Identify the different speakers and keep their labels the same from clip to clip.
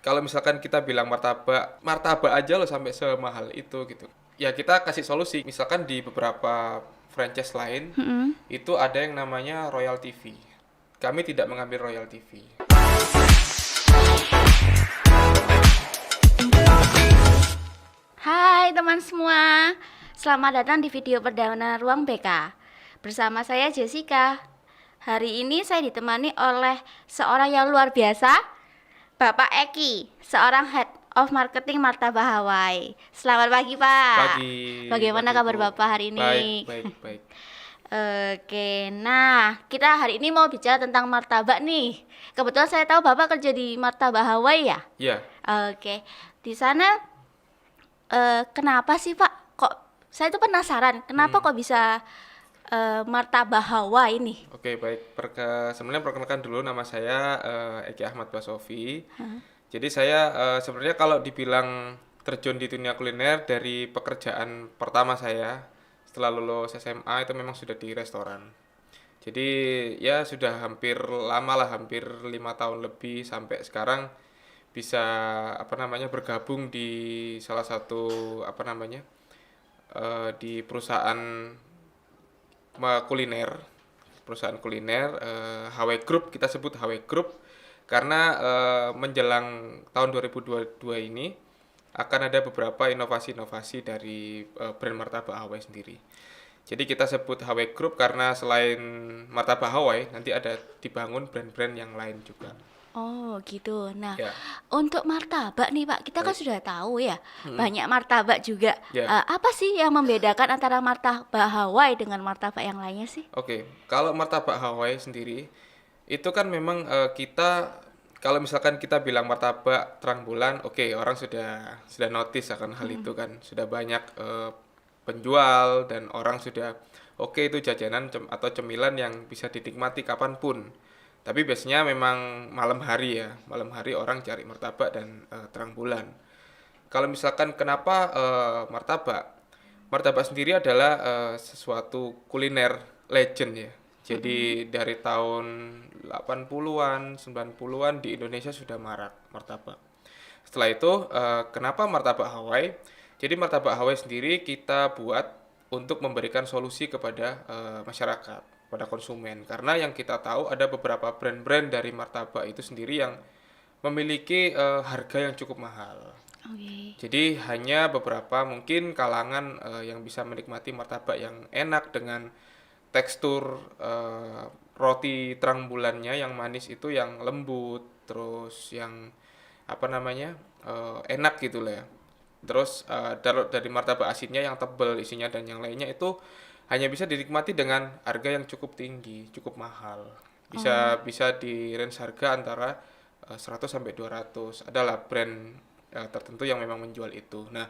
Speaker 1: kalau misalkan kita bilang martabak, martabak aja loh sampai semahal itu gitu. Ya kita kasih solusi. Misalkan di beberapa franchise lain
Speaker 2: Mm-mm.
Speaker 1: itu ada yang namanya Royal TV. Kami tidak mengambil Royal TV.
Speaker 2: Hai teman semua, selamat datang di video perdana Ruang BK. Bersama saya Jessica. Hari ini saya ditemani oleh seorang yang luar biasa, Bapak Eki, seorang Head of Marketing Martabak Hawaii. Selamat pagi Pak. Bagaimana
Speaker 1: Pagi
Speaker 2: kabar
Speaker 1: Bu.
Speaker 2: Bapak hari
Speaker 1: Baik,
Speaker 2: ini?
Speaker 1: baik, baik.
Speaker 2: Oke, nah kita hari ini mau bicara tentang martabak nih. Kebetulan saya tahu Bapak kerja di Martabak Hawaii ya.
Speaker 1: Ya,
Speaker 2: Oke, di sana kenapa sih Pak? Kok saya tuh penasaran, kenapa kok bisa martabak Hawaii ini?
Speaker 1: oke, baik. Sebenarnya perkenalkan dulu, nama saya Eki Ahmad Basofi. Jadi saya sebenarnya kalau dibilang terjun di dunia kuliner dari pekerjaan pertama saya setelah lulus SMA itu memang sudah di restoran. Jadi ya sudah hampir lama lah, hampir 5 tahun lebih sampai sekarang bisa bergabung di salah satu di kuliner perusahaan kuliner HW Group, kita sebut HW Group karena menjelang tahun 2022 ini akan ada beberapa inovasi-inovasi dari brand martabak Hawaii sendiri. Jadi kita sebut HW Group karena selain martabak Hawaii nanti ada dibangun brand-brand yang lain juga.
Speaker 2: Oh gitu. Nah,
Speaker 1: Ya,
Speaker 2: untuk martabak nih Pak, kita kan
Speaker 1: baik.
Speaker 2: sudah tahu ya, banyak martabak juga.
Speaker 1: Ya.
Speaker 2: Apa sih yang membedakan antara martabak Hawaii dengan martabak yang lainnya sih?
Speaker 1: Oke, kalau martabak Hawaii sendiri itu kan memang kita kalau misalkan kita bilang martabak terang bulan, oke, orang sudah notice akan hal itu kan, sudah banyak penjual dan orang sudah oke itu jajanan atau cemilan yang bisa dinikmati kapanpun. Tapi biasanya memang malam hari ya, malam hari orang cari martabak dan terang bulan. Kalau misalkan kenapa martabak? Martabak sendiri adalah sesuatu kuliner legend ya. Jadi dari tahun 80-an, 90-an di Indonesia sudah marak martabak. Setelah itu, kenapa martabak Hawaii? Jadi martabak Hawaii sendiri kita buat untuk memberikan solusi kepada masyarakat, pada konsumen. Karena yang kita tahu ada beberapa brand-brand dari martabak itu sendiri yang memiliki harga yang cukup mahal.
Speaker 2: Oke.
Speaker 1: Jadi hanya beberapa mungkin kalangan yang bisa menikmati martabak yang enak dengan tekstur roti terang bulannya yang manis itu yang lembut, terus yang enak gitu lah ya. Terus dari martabak asinnya yang tebal isinya dan yang lainnya itu hanya bisa dinikmati dengan harga yang cukup tinggi, cukup mahal.
Speaker 2: Oh.
Speaker 1: Bisa di range harga antara 100 sampai 200. Adalah brand tertentu yang memang menjual itu. Nah,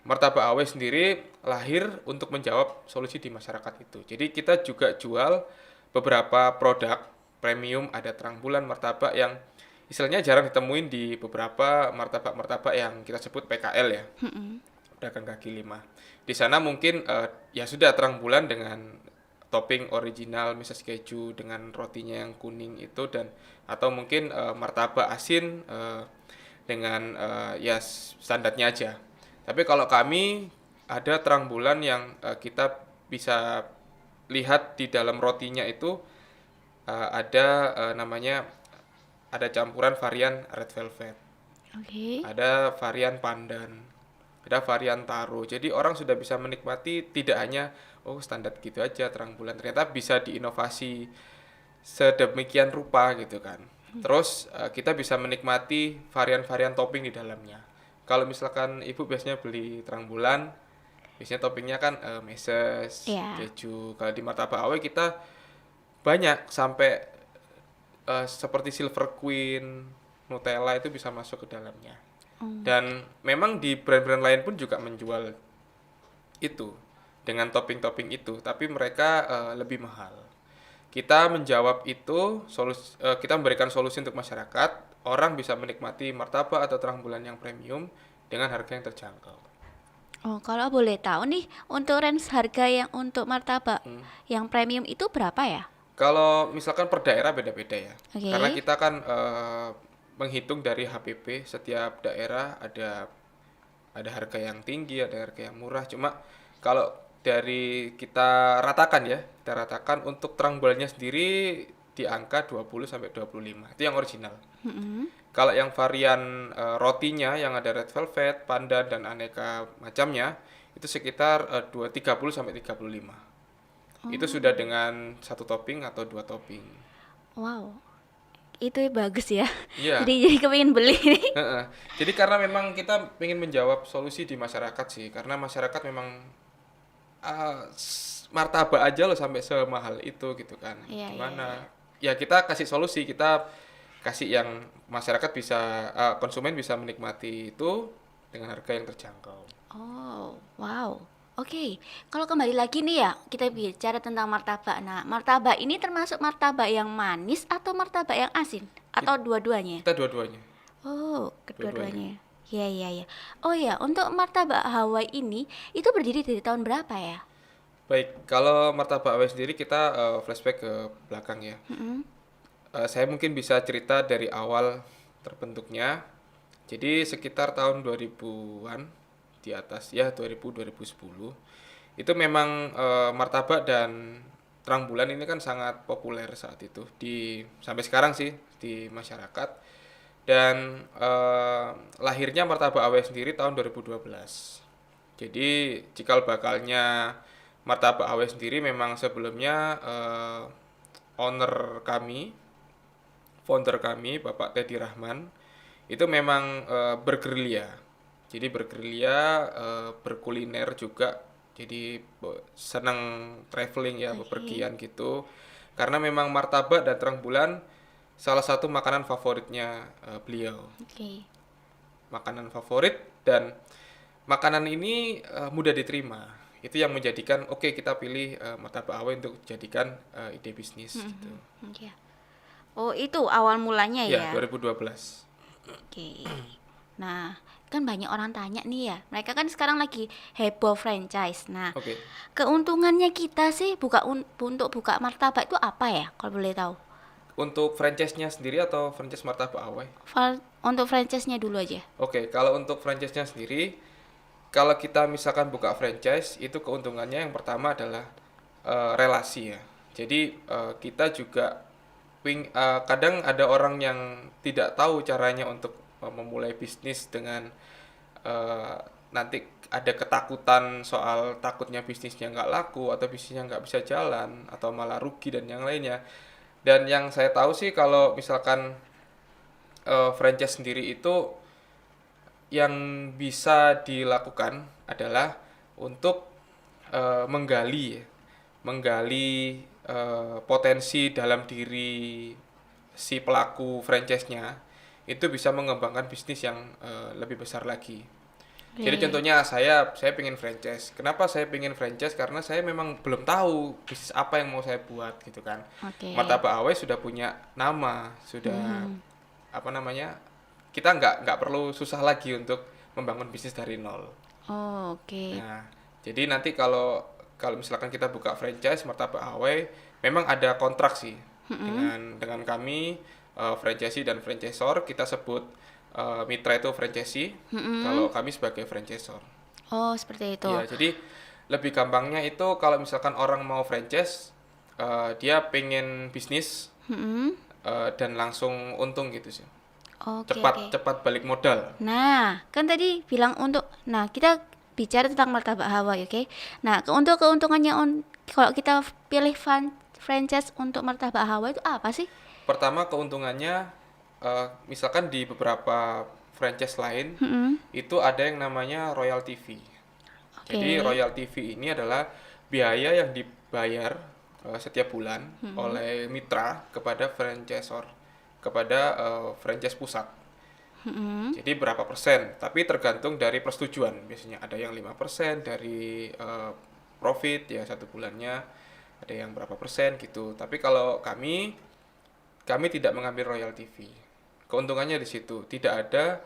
Speaker 1: martabak Hawaii sendiri lahir untuk menjawab solusi di masyarakat itu. Jadi kita juga jual beberapa produk premium, ada terang bulan martabak yang istilahnya jarang ditemuin di beberapa martabak-martabak yang kita sebut PKL ya, pedagang kaki lima. Di sana mungkin ya sudah terang bulan dengan topping original Mrs. Keju dengan rotinya yang kuning itu dan atau mungkin martabak asin dengan ya standarnya aja. Tapi kalau kami ada terang bulan yang kita bisa lihat di dalam rotinya itu ada ada campuran varian red velvet,
Speaker 2: Oke.
Speaker 1: ada varian pandan, ada varian taro. Jadi orang sudah bisa menikmati tidak hanya oh standar gitu aja terang bulan, ternyata bisa diinovasi sedemikian rupa gitu kan. Terus kita bisa menikmati varian-varian topping di dalamnya. Kalau misalkan ibu biasanya beli terang bulan, biasanya toppingnya kan meses,
Speaker 2: Ya.
Speaker 1: keju. Kalau di martabak Hawaii kita banyak sampai seperti Silver Queen, Nutella itu bisa masuk ke dalamnya. Dan memang di brand-brand lain pun juga menjual itu dengan topping-topping itu, tapi mereka lebih mahal. Kita menjawab itu, kita memberikan solusi untuk masyarakat, orang bisa menikmati martabak atau terang bulan yang premium dengan harga yang terjangkau.
Speaker 2: Oh, kalau boleh tahu nih, untuk range harga yang untuk martabak yang premium itu berapa ya?
Speaker 1: Kalau misalkan per daerah beda-beda ya. Karena
Speaker 2: Oke.
Speaker 1: kita kan menghitung dari HPP. Setiap daerah ada harga yang tinggi, ada harga yang murah. Cuma kalau dari kita ratakan ya, kita ratakan untuk terang bulannya sendiri di angka 20 sampai 25. Itu yang original. Kalau yang varian rotinya yang ada red velvet, pandan dan aneka macamnya itu sekitar 30 sampai 35. Itu sudah dengan satu topping atau dua topping.
Speaker 2: Wow, itu bagus ya.
Speaker 1: Iya.
Speaker 2: Jadi kepingin beli nih.
Speaker 1: Heeh. Jadi karena memang kita ingin menjawab solusi di masyarakat sih, karena masyarakat memang martabak aja loh sampai semahal itu gitu kan.
Speaker 2: Iya, iya,
Speaker 1: Gimana?
Speaker 2: iya.
Speaker 1: Ya kita kasih solusi, kita kasih yang masyarakat bisa konsumen bisa menikmati itu dengan harga yang terjangkau.
Speaker 2: Oh, wow. Oke, kalau kembali lagi nih ya, kita bicara tentang martabak. Nah, martabak ini termasuk martabak yang manis atau martabak yang asin? Atau dua-duanya?
Speaker 1: Kita dua-duanya.
Speaker 2: Oh,
Speaker 1: Dua-duanya.
Speaker 2: kedua-duanya. Ya, ya, ya. Oh ya, untuk martabak Hawaii ini, itu berdiri dari tahun berapa ya?
Speaker 1: Baik, kalau martabak Hawaii sendiri kita flashback ke belakang ya. Saya mungkin bisa cerita dari awal terbentuknya. Jadi sekitar tahun 2000-an di atas ya 2000-2010 itu memang martabak dan terang bulan ini kan sangat populer saat itu di sampai sekarang sih di masyarakat dan lahirnya martabak Awe sendiri tahun 2012. Jadi cikal bakalnya martabak Awe sendiri memang sebelumnya owner kami, founder kami Bapak Teddy Rahman itu memang bergerilya. Jadi bergerilya, berkuliner juga. Jadi senang traveling ya, bepergian gitu. Karena memang martabak dan terang bulan salah satu makanan favoritnya beliau.
Speaker 2: Oke.
Speaker 1: Makanan favorit dan makanan ini mudah diterima. Itu yang menjadikan oke kita pilih martabak Awe untuk jadikan ide bisnis gitu.
Speaker 2: Ya. Oh, itu awal mulanya
Speaker 1: Ya,
Speaker 2: ya.
Speaker 1: 2012.
Speaker 2: Oke. Nah, kan banyak orang tanya nih ya. Mereka kan sekarang lagi heboh franchise. Nah,
Speaker 1: Oke.
Speaker 2: keuntungannya kita sih untuk buka martabak itu apa ya? Kalau boleh tahu.
Speaker 1: Untuk franchise-nya sendiri atau franchise martabak Awe?
Speaker 2: Untuk franchise-nya dulu aja.
Speaker 1: Oke, kalau untuk franchise-nya sendiri, kalau kita misalkan buka franchise, itu keuntungannya yang pertama adalah relasi ya. Jadi kita juga kadang ada orang yang tidak tahu caranya untuk memulai bisnis dengan nanti ada ketakutan soal takutnya bisnisnya nggak laku atau bisnisnya nggak bisa jalan atau malah rugi dan yang lainnya. Dan yang saya tahu sih kalau misalkan franchise sendiri itu yang bisa dilakukan adalah untuk menggali potensi dalam diri si pelaku franchise-nya itu bisa mengembangkan bisnis yang lebih besar lagi. Jadi contohnya saya pengen franchise. Kenapa saya pengen franchise? Karena saya memang belum tahu bisnis apa yang mau saya buat gitu kan.
Speaker 2: Oke.
Speaker 1: Martabak Awe sudah punya nama, sudah apa namanya? Kita nggak perlu susah lagi untuk membangun bisnis dari nol.
Speaker 2: Oh, oke.
Speaker 1: Nah, jadi nanti kalau misalkan kita buka franchise Martabak Awe, memang ada kontrak sih dengan kami franchisee dan franchisor. Kita sebut mitra itu franchisee, kalau kami sebagai franchisor.
Speaker 2: Oh, seperti itu.
Speaker 1: Ya, jadi lebih gampangnya itu kalau misalkan orang mau franchise, dia pengen bisnis dan langsung untung gitu sih.
Speaker 2: Oke,
Speaker 1: Cepat
Speaker 2: oke.
Speaker 1: cepat balik modal.
Speaker 2: Nah, kan tadi bilang kita bicara tentang martabak Hawaii, oke? Nah, untuk keuntungannya kalau kita pilih franchise untuk martabak Hawaii itu apa sih?
Speaker 1: Pertama keuntungannya misalkan di beberapa franchise lain itu ada yang namanya royalty fee. Jadi
Speaker 2: Oke.
Speaker 1: royalty fee ini adalah biaya yang dibayar setiap bulan oleh mitra kepada franchisor, kepada franchise pusat. Jadi berapa persen, tapi tergantung dari persetujuan. Biasanya ada yang 5% dari profit ya satu bulannya, ada yang berapa persen gitu. Tapi kalau kami tidak mengambil royalty fee. Keuntungannya di situ, tidak ada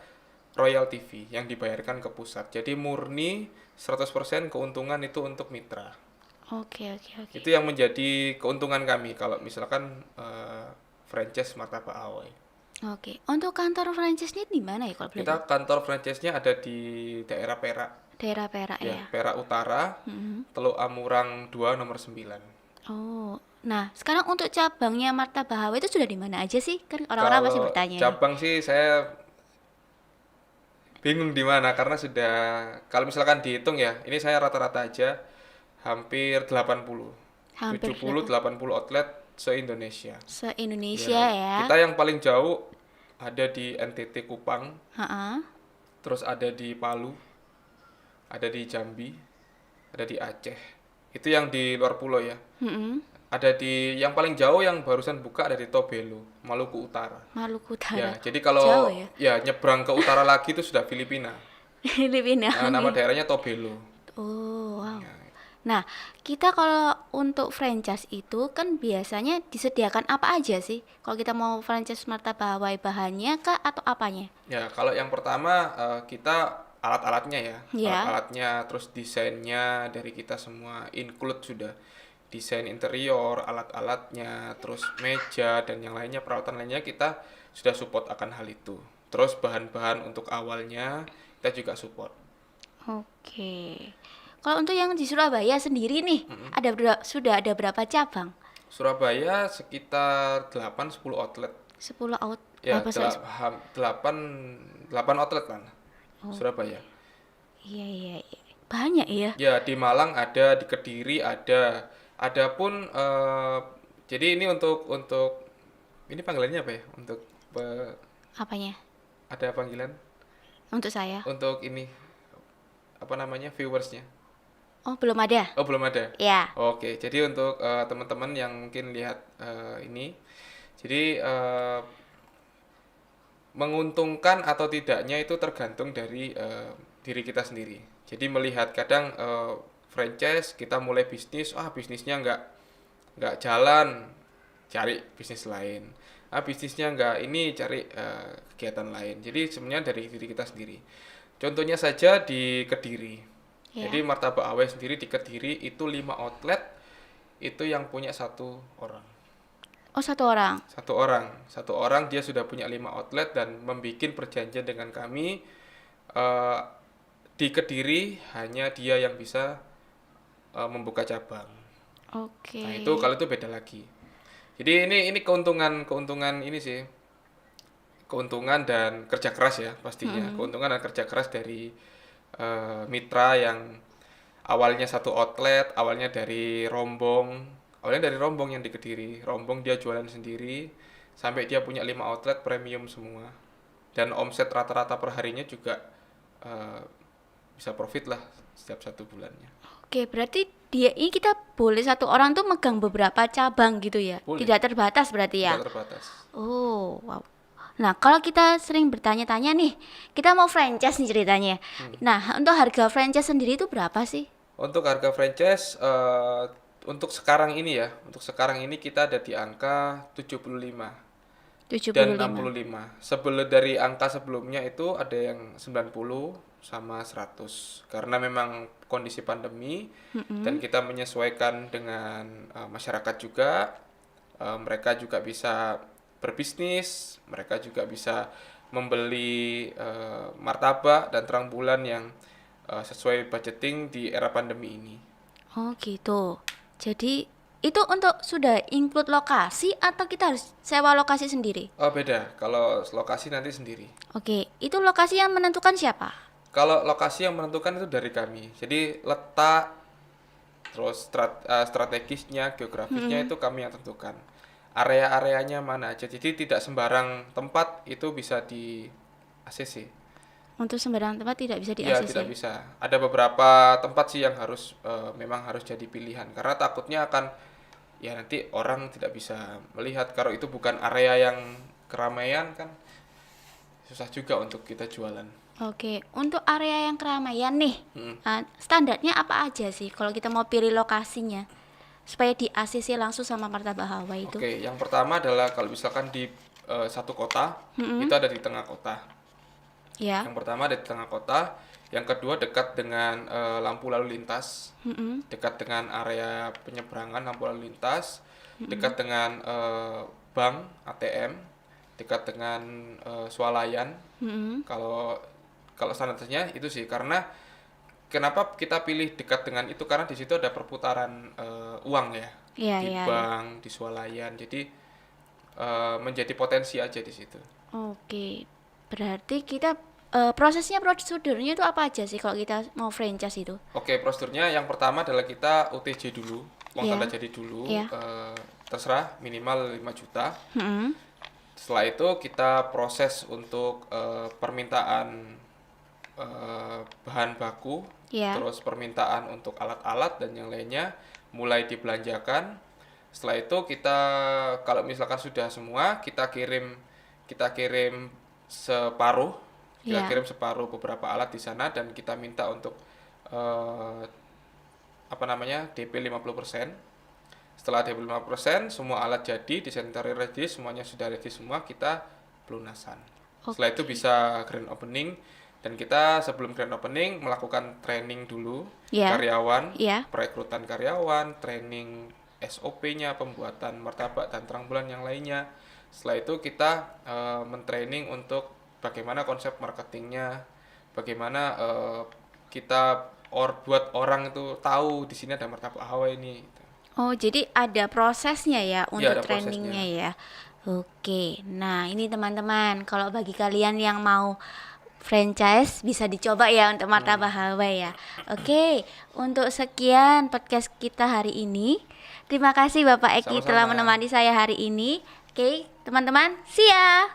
Speaker 1: royalty fee yang dibayarkan ke pusat. Jadi murni 100% keuntungan itu untuk mitra.
Speaker 2: Oke, oke, oke.
Speaker 1: Itu yang menjadi keuntungan kami kalau misalkan franchise Martabak Awe.
Speaker 2: Oke, untuk kantor franchise-nya di mana ya kalau boleh tahu?
Speaker 1: Kita kantor franchise-nya ada di daerah Perak,
Speaker 2: Daerah Perak
Speaker 1: ya,
Speaker 2: ya.
Speaker 1: Perak Utara, Teluk Amurang 2 nomor 9.
Speaker 2: Oh, nah sekarang untuk cabangnya Martabak HW itu sudah di mana aja sih? Kan orang-orang pasti
Speaker 1: Kalau
Speaker 2: bertanya nih.
Speaker 1: cabang sih saya bingung di mana karena sudah, kalau misalkan dihitung ya, ini saya rata-rata aja hampir 80.
Speaker 2: Hampir
Speaker 1: 70
Speaker 2: 8
Speaker 1: 80 outlet se-Indonesia.
Speaker 2: se-Indonesia
Speaker 1: Ya,
Speaker 2: ya.
Speaker 1: kita yang paling jauh ada di NTT Kupang,
Speaker 2: Ha-ha.
Speaker 1: terus ada di Palu, ada di Jambi, ada di Aceh. Itu yang di luar pulau ya.
Speaker 2: Mm-mm.
Speaker 1: Ada di yang paling jauh yang barusan buka ada di Tobelo, Maluku Utara.
Speaker 2: Maluku Utara.
Speaker 1: Ya, jadi
Speaker 2: Jauh
Speaker 1: kalau
Speaker 2: ya.
Speaker 1: ya nyebrang ke utara lagi itu sudah Filipina.
Speaker 2: Filipina.
Speaker 1: Nama
Speaker 2: Oke.
Speaker 1: daerahnya Tobelo.
Speaker 2: Oh, wow.
Speaker 1: Ya,
Speaker 2: Nah, kita kalau untuk franchise itu kan biasanya disediakan apa aja sih? Kalau kita mau franchise martabak Hawaii bahannya kah atau apanya?
Speaker 1: ya, kalau yang pertama kita alat-alatnya ya,
Speaker 2: Ya.
Speaker 1: alat-alatnya, terus desainnya dari kita semua include sudah desain interior, alat-alatnya, terus meja dan yang lainnya, peralatan lainnya kita sudah support akan hal itu. Terus bahan-bahan untuk awalnya kita juga support.
Speaker 2: Oke. Kalau untuk yang di Surabaya sendiri nih, sudah ada berapa cabang?
Speaker 1: Surabaya sekitar 8-10 outlet.
Speaker 2: 10 out
Speaker 1: Ya,
Speaker 2: apa sorry?
Speaker 1: 8 8 outlet kan. Surabaya.
Speaker 2: Iya, iya, iya. Banyak ya.
Speaker 1: Ya, di Malang ada, di Kediri ada. Adapun jadi ini untuk ini panggilannya apa ya? Untuk
Speaker 2: Apanya?
Speaker 1: ada panggilan
Speaker 2: Untuk saya.
Speaker 1: untuk ini apa namanya viewersnya?
Speaker 2: Oh, belum ada.
Speaker 1: Oh, belum ada.
Speaker 2: Ya.
Speaker 1: Oke, jadi untuk teman-teman yang mungkin lihat ini, jadi menguntungkan atau tidaknya itu tergantung dari diri kita sendiri. Jadi melihat kadang franchise kita mulai bisnis, bisnisnya nggak jalan, cari bisnis lain. Bisnisnya nggak ini, cari kegiatan lain. Jadi sebenarnya dari diri kita sendiri. Contohnya saja di Kediri.
Speaker 2: Ya.
Speaker 1: Jadi Martabak Awe sendiri di Kediri itu 5 outlet, itu yang punya satu orang.
Speaker 2: Oh, satu orang.
Speaker 1: Satu orang dia sudah punya 5 outlet dan membuat perjanjian dengan kami eh, di Kediri hanya dia yang bisa membuka cabang.
Speaker 2: Oke.
Speaker 1: Nah, itu kalau itu beda lagi. Jadi ini keuntungan ini sih. Keuntungan dan kerja keras ya pastinya. Keuntungan dan kerja keras dari mitra yang awalnya satu outlet, awalnya dari Rombong yang di Kediri. Rombong dia jualan sendiri sampai dia punya 5 outlet premium semua. Dan omset rata-rata perharinya juga eh, bisa profit lah setiap 1 bulannya.
Speaker 2: Oke, berarti dia ini kita boleh satu orang tuh megang beberapa cabang gitu ya.
Speaker 1: Boleh.
Speaker 2: Tidak terbatas berarti ya.
Speaker 1: Tidak terbatas.
Speaker 2: Oh, wow. Nah, kalau kita sering bertanya-tanya nih, kita mau franchise nih ceritanya. Nah, untuk harga franchise sendiri itu berapa sih?
Speaker 1: Untuk harga franchise untuk sekarang ini kita ada di angka 75 dan
Speaker 2: 75.
Speaker 1: 65. Sebelum dari angka sebelumnya itu ada yang 90 sama 100. Karena memang kondisi pandemi dan kita menyesuaikan dengan masyarakat juga. Mereka juga bisa berbisnis, mereka juga bisa membeli martabak dan terang bulan yang sesuai budgeting di era pandemi ini.
Speaker 2: Oh, gitu. Jadi itu untuk sudah include lokasi atau kita harus sewa lokasi sendiri?
Speaker 1: Oh, beda. Kalau lokasi nanti sendiri.
Speaker 2: Oke, itu lokasi yang menentukan siapa?
Speaker 1: Kalau lokasi yang menentukan itu dari kami. Jadi letak, terus strategisnya, geografisnya itu kami yang tentukan. Area-areanya mana aja. Jadi tidak sembarang tempat itu bisa di ACC.
Speaker 2: Untuk sembarang tempat tidak bisa di
Speaker 1: Ya,
Speaker 2: ACC.
Speaker 1: tidak bisa. Ada beberapa tempat sih yang memang harus jadi pilihan karena takutnya akan ya nanti orang tidak bisa melihat kalau itu bukan area yang keramaian kan susah juga untuk kita jualan.
Speaker 2: Oke, untuk area yang keramaian nih, standarnya apa aja sih kalau kita mau pilih lokasinya supaya di ACC langsung sama Martabak Hawa itu?
Speaker 1: Oke, yang pertama adalah kalau misalkan di satu kota, itu ada di tengah kota.
Speaker 2: Ya.
Speaker 1: Yang pertama ada di tengah kota, yang kedua dekat dengan lampu lalu lintas, dekat dengan area penyeberangan lampu lalu lintas, dekat dengan bank ATM, dekat dengan swalayan.
Speaker 2: Mm-mm.
Speaker 1: Kalau kalau standarnya itu sih, karena kenapa kita pilih dekat dengan itu, karena di situ ada perputaran uang ya,
Speaker 2: Iya,
Speaker 1: di
Speaker 2: iya, iya.
Speaker 1: bank, di swalayan. Jadi menjadi potensi aja di situ.
Speaker 2: Oke, berarti kita prosesnya, prosedurnya itu apa aja sih kalau kita mau franchise itu?
Speaker 1: Oke, prosedurnya yang pertama adalah kita OTJ dulu, uang
Speaker 2: Iya,
Speaker 1: tanda jadi dulu,
Speaker 2: iya.
Speaker 1: terserah minimal 5 juta.
Speaker 2: Mm-mm.
Speaker 1: Setelah itu kita proses untuk permintaan bahan baku,
Speaker 2: Iya.
Speaker 1: terus permintaan untuk alat-alat dan yang lainnya mulai dibelanjakan. Setelah itu kita, kalau misalkan sudah semua, kita kirim separuh, kita
Speaker 2: Iya.
Speaker 1: kirim separuh beberapa alat di sana, dan kita minta untuk eh, apa namanya, DP 50%. Setelah DP 50%, semua alat jadi, desain interior ready, semuanya sudah ready semua, kita pelunasan. Setelah itu
Speaker 2: Oke.
Speaker 1: bisa grand opening, dan kita sebelum grand opening melakukan training dulu
Speaker 2: Iya.
Speaker 1: karyawan,
Speaker 2: Iya.
Speaker 1: perekrutan karyawan, training SOP-nya, pembuatan martabak dan terang bulan yang lainnya. Setelah itu kita mentraining untuk bagaimana konsep marketingnya, bagaimana kita buat orang itu tahu di sini ada martabak Hawaii ini.
Speaker 2: Oh, jadi ada prosesnya ya
Speaker 1: Iya,
Speaker 2: untuk
Speaker 1: ada
Speaker 2: trainingnya
Speaker 1: prosesnya.
Speaker 2: ya. Oke, nah ini teman-teman, kalau bagi kalian yang mau franchise bisa dicoba ya untuk martabak Hawaii ya. Oke, untuk sekian podcast kita hari ini. Terima kasih Bapak Eki telah
Speaker 1: Sama-sama.
Speaker 2: menemani saya hari ini. Oke, teman-teman, see ya.